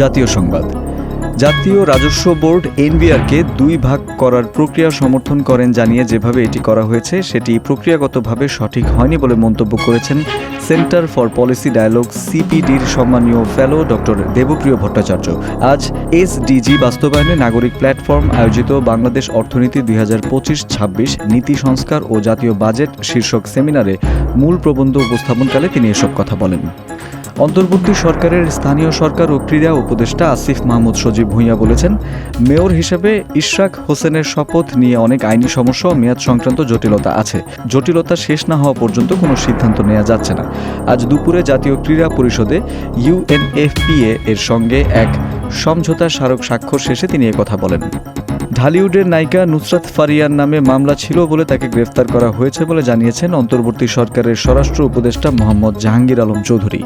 জাতীয় সংবাদ। জাতীয় রাজস্ব বোর্ড এনবিআরকে 2 ভাগ করার প্রক্রিয়া সমর্থন করেন, জানিয়ে যেভাবে এটি করা হয়েছে সেটি প্রক্রিয়াগতভাবে সঠিক হয়নি বলে মন্তব্য করেছেন সেন্টার ফর পলিসি ডায়ালগ সিপিডির সম্মানীয় ফেলো ডক্টর দেবপ্রিয় ভট্টাচার্য। আজ এসডিজি বাস্তবায়নে নাগরিক প্ল্যাটফর্ম আয়োজিত বাংলাদেশ অর্থনীতি 2025-26 নীতি সংস্কার ও জাতীয় বাজেট শীর্ষক সেমিনারে মূল প্রবন্ধ উপস্থাপনকালে তিনি এসব কথা বলেন। অন্তর্বর্তী সরকারের স্থানীয় সরকার ও ক্রীড়া উপদেষ্টা আসিফ মাহমুদ সজীব ভূঁইয়া বলেছেন, মেয়র হিসেবে ইশরাক হোসেনের শপথ নিয়ে অনেক আইনি সমস্যা ও মেয়াদ সংক্রান্ত জটিলতা আছে। জটিলতা শেষ না হওয়া পর্যন্ত কোনো সিদ্ধান্ত নেওয়া যাচ্ছে না। আজ দুপুরে জাতীয় ক্রীড়া পরিষদে ইউএনএফপিএ এর সঙ্গে এক সমঝোতা স্মারক স্বাক্ষর শেষে তিনি একথা বলেন। ঢালিউডের নায়িকা নুসরাত ফারিয়ার নামে মামলা ছিল বলে তাকে গ্রেফতার করা হয়েছে বলে জানিয়েছেন অন্তর্বর্তী সরকারের স্বরাষ্ট্র উপদেষ্টা মোহাম্মদ জাহাঙ্গীর আলম চৌধুরী।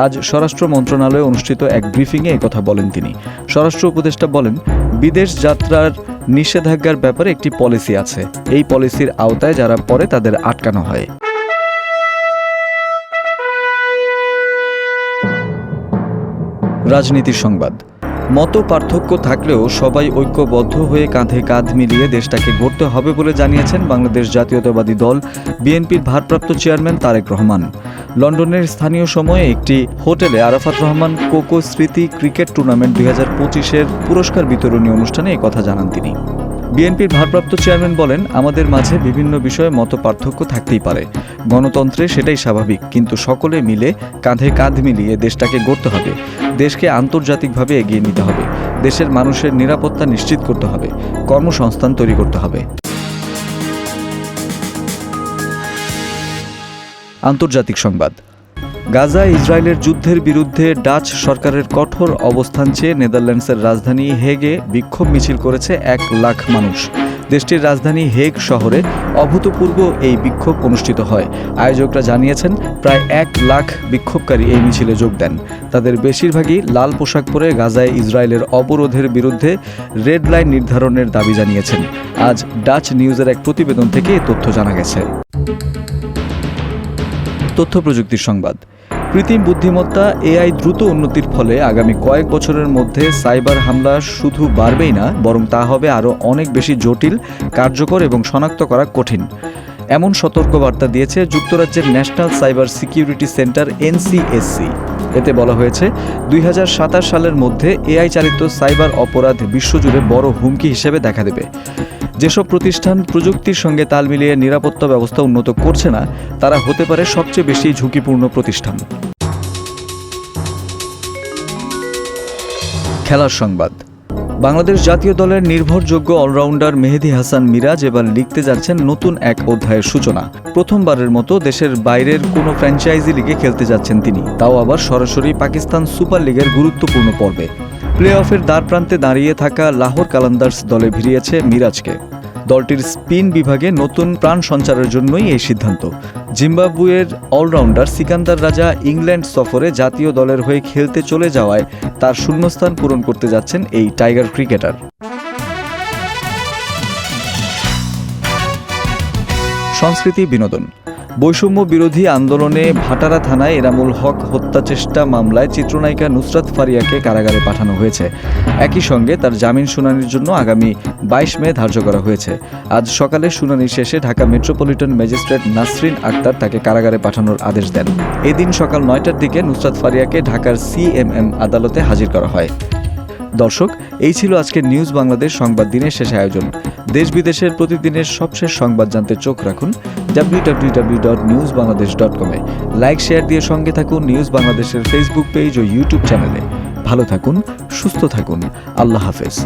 আজ স্বরাষ্ট্র মন্ত্রণালয়ে অনুষ্ঠিত এক ব্রিফিংয়ে একথা বলেন তিনি। স্বরাষ্ট্র উপদেষ্টা বলেন, বিদেশ যাত্রার নিষেধাজ্ঞার ব্যাপারে একটি পলিসি আছে। এই পলিসির আওতায় যারা পড়ে তাদের আটকানো হয়। রাজনীতির সংবাদ। মত পার্থক্য থাকলেও সবাই ঐক্যবদ্ধ হয়ে কাঁধে কাঁধ মিলিয়ে দেশটাকে গড়তে হবে বলে জানিয়েছেন বাংলাদেশ জাতীয়তাবাদী দল বিএনপির ভারপ্রাপ্ত চেয়ারম্যান তারেক রহমান। লন্ডনের স্থানীয় সময়ে একটি হোটেলে আরাফাত রহমান কোকো স্মৃতি ক্রিকেট টুর্নামেন্ট 2025-এর পুরস্কার বিতরণী অনুষ্ঠানে একথা জানান তিনি। বিএনপির ভারপ্রাপ্ত চেয়ারম্যান বলেন, আমাদের মাঝে বিভিন্ন বিষয়ে মত পার্থক্য থাকতেই পারে, গণতন্ত্রে সেটাই স্বাভাবিক, কিন্তু সকলে মিলে কাঁধে কাঁধ মিলিয়ে দেশটাকে গড়তে হবে। দেশকে আন্তর্জাতিকভাবে এগিয়ে নিতে হবে। দেশের মানুষের নিরাপত্তা নিশ্চিত করতে হবে। কর্মসংস্থান তৈরি করতে হবে। আন্তর্জাতিক সংবাদ। গাজায় ইসরায়েলের যুদ্ধের বিরুদ্ধে ডাচ সরকারের কঠোর অবস্থান চেয়ে নেদারল্যান্ডসের রাজধানী হেগে বিক্ষোভ মিছিল করেছে 1 লাখ মানুষ। দেশটির রাজধানী হেগ শহরে অভূতপূর্ব এই বিক্ষোভ অনুষ্ঠিত হয়। আয়োজকরা জানিয়েছেন, প্রায় 1 লাখ বিক্ষোভকারী এই মিছিলে যোগ দেন। তাদের বেশিরভাগই লাল পোশাক পরে গাজায় ইসরায়েলের অবরোধের বিরুদ্ধে রেড লাইন নির্ধারণের দাবি জানিয়েছেন। আজ ডাচ নিউজের এক প্রতিবেদন থেকে এ তথ্য জানা গেছে। তথ্য প্রযুক্তির সংবাদ। কৃত্রিম বুদ্ধিমত্তা এআই দ্রুত উন্নতির ফলে আগামী কয়েক বছরের মধ্যে সাইবার হামলা শুধু বাড়বেই না, বরং তা হবে আরও অনেক বেশি জটিল, কার্যকর এবং শনাক্ত করা কঠিন। এমন সতর্কবার্তা দিয়েছে যুক্তরাজ্যের national cyber security centre NCSC. এতে বলা হয়েছে, 2027 সালের মধ্যে এআই চালিত সাইবার অপরাধ বিশ্বজুড়ে বড় হুমকি হিসেবে দেখা দেবে। যেসব প্রতিষ্ঠান প্রযুক্তির সঙ্গে তাল মিলিয়ে নিরাপত্তা ব্যবস্থা উন্নত করছে না, তারা হতে পারে সবচেয়ে বেশি ঝুঁকিপূর্ণ প্রতিষ্ঠান। খেলার সংবাদ। বাংলাদেশ জাতীয় দলের নির্ভরযোগ্য অলরাউন্ডার মেহেদী হাসান মিরাজ এবার লিখতে যাচ্ছেন নতুন এক অধ্যায়ের সূচনা। প্রথমবারের মতো দেশের বাইরের কোনো ফ্র্যাঞ্চাইজি লিগে খেলতে যাচ্ছেন তিনি, তাও আবার সরাসরি পাকিস্তান সুপার লিগের গুরুত্বপূর্ণ পর্বে। প্লে অফের দ্বারপ্রান্তে দাঁড়িয়ে থাকা লাহোর কালান্দার্স দলে ভিড়িয়েছে মিরাজকে। দলটির স্পিন বিভাগে নতুন প্রাণ সঞ্চারের জন্যই এই সিদ্ধান্ত। জিম্বাবুয়ের অলরাউন্ডার সিকান্দার রাজা ইংল্যান্ড সফরে জাতীয় দলের হয়ে খেলতে চলে যাওয়ায় তার শূন্যস্থান পূরণ করতে যাচ্ছেন এই টাইগার ক্রিকেটার। সংস্কৃতি বিনোদন। বৈষম্য বিরোধী আন্দোলনে ভাটারা থানায় এনামুল হক হত্যাচেষ্টা মামলায় চিত্রনায়িকা নুসরাত ফারিয়াকে কারাগারে পাঠানো হয়েছে। একই সঙ্গে তার জামিন শুনানির জন্য আগামী 22 মে ধার্য করা হয়েছে। আজ সকালে শুনানি শেষে ঢাকা মেট্রোপলিটন ম্যাজিস্ট্রেট নাসরিন আক্তার তাকে কারাগারে পাঠানোর আদেশ দেন। এদিন সকাল 9টার দিকে নুসরাত ফারিয়াকে ঢাকার সিএমএম আদালতে হাজির করা হয়। দর্শক, এই ছিল আজকের নিউজ বাংলাদেশ সংবাদ দিনের শেষ আয়োজন। দেশ বিদেশের প্রতিদিনের সবশেষ সংবাদ জানতে চোখ রাখুন www.newsbangladesh.com এ। লাইক শেয়ার দিয়ে সঙ্গে থাকুন নিউজ বাংলাদেশের ফেসবুক পেজ ও ইউটিউব চ্যানেলে। ভালো থাকুন, সুস্থ থাকুন। আল্লাহ হাফেজ।